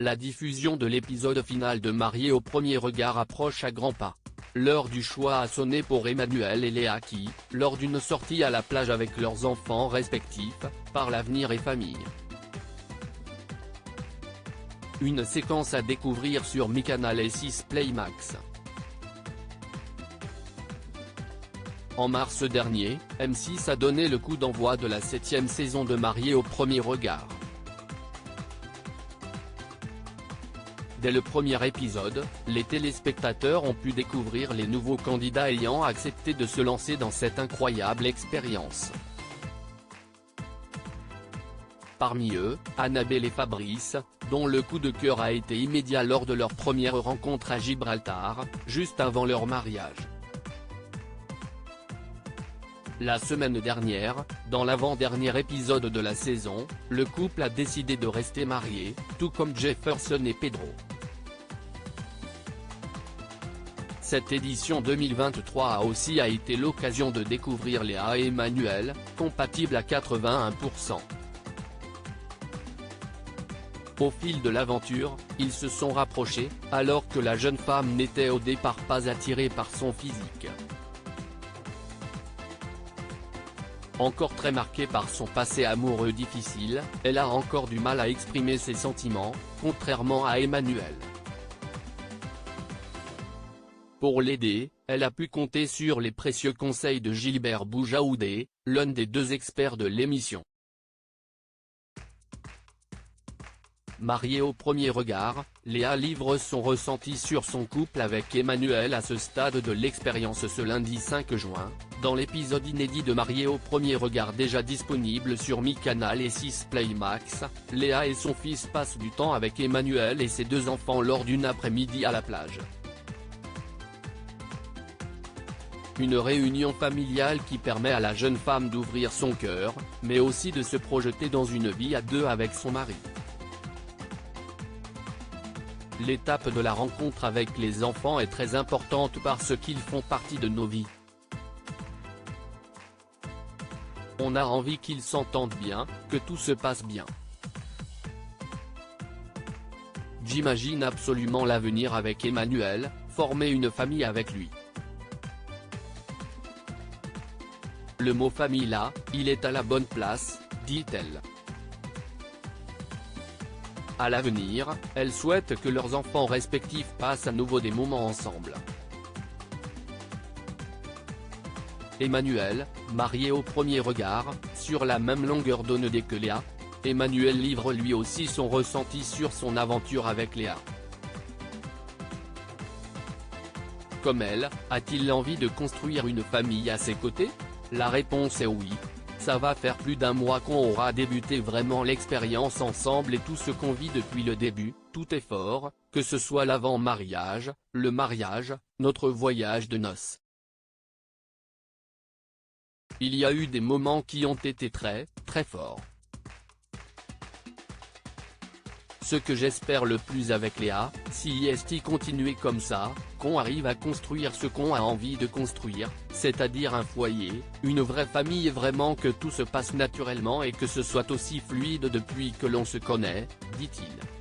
La diffusion de l'épisode final de Mariés au premier regard approche à grands pas. L'heure du choix a sonné pour Emmanuel et Léa qui, lors d'une sortie à la plage avec leurs enfants respectifs, parlent avenir et famille. Une séquence à découvrir sur MyCanal et 6 Play Max. En mars dernier, M6 a donné le coup d'envoi de la 7e saison de Mariés au premier regard. Dès le premier épisode, les téléspectateurs ont pu découvrir les nouveaux candidats ayant accepté de se lancer dans cette incroyable expérience. Parmi eux, Annabelle et Fabrice, dont le coup de cœur a été immédiat lors de leur première rencontre à Gibraltar, juste avant leur mariage. La semaine dernière, dans l'avant-dernier épisode de la saison, le couple a décidé de rester marié, tout comme Jefferson et Pedro. Cette édition 2023 a aussi été l'occasion de découvrir Léa et Emmanuel, compatibles à 81%. Au fil de l'aventure, ils se sont rapprochés, alors que la jeune femme n'était au départ pas attirée par son physique. Encore très marquée par son passé amoureux difficile, elle a encore du mal à exprimer ses sentiments, contrairement à Emmanuel. Pour l'aider, elle a pu compter sur les précieux conseils de Gilbert Boujaoudé, l'un des deux experts de l'émission. Mariée au premier regard, Léa livre son ressenti sur son couple avec Emmanuel à ce stade de l'expérience ce lundi 5 juin, dans l'épisode inédit de Mariés au premier regard déjà disponible sur MyCanal et 6 Play Max. Léa et son fils passent du temps avec Emmanuel et ses deux enfants lors d'une après-midi à la plage. Une réunion familiale qui permet à la jeune femme d'ouvrir son cœur, mais aussi de se projeter dans une vie à deux avec son mari. L'étape de la rencontre avec les enfants est très importante parce qu'ils font partie de nos vies. On a envie qu'ils s'entendent bien, que tout se passe bien. J'imagine absolument l'avenir avec Emmanuel, former une famille avec lui. Le mot famille là, il est à la bonne place, dit-elle. À l'avenir, elle souhaite que leurs enfants respectifs passent à nouveau des moments ensemble. Emmanuel, marié au premier regard, sur la même longueur d'onde que Léa. Emmanuel livre lui aussi son ressenti sur son aventure avec Léa. Comme elle, a-t-il envie de construire une famille à ses côtés? La réponse est oui. Ça va faire plus d'un mois qu'on aura débuté vraiment l'expérience ensemble et tout ce qu'on vit depuis le début, tout est fort, que ce soit l'avant-mariage, le mariage, notre voyage de noces. Il y a eu des moments qui ont été très, très forts. Ce que j'espère le plus avec Léa, si est continuer comme ça, qu'on arrive à construire ce qu'on a envie de construire, c'est-à-dire un foyer, une vraie famille et vraiment que tout se passe naturellement et que ce soit aussi fluide depuis que l'on se connaît, dit-il.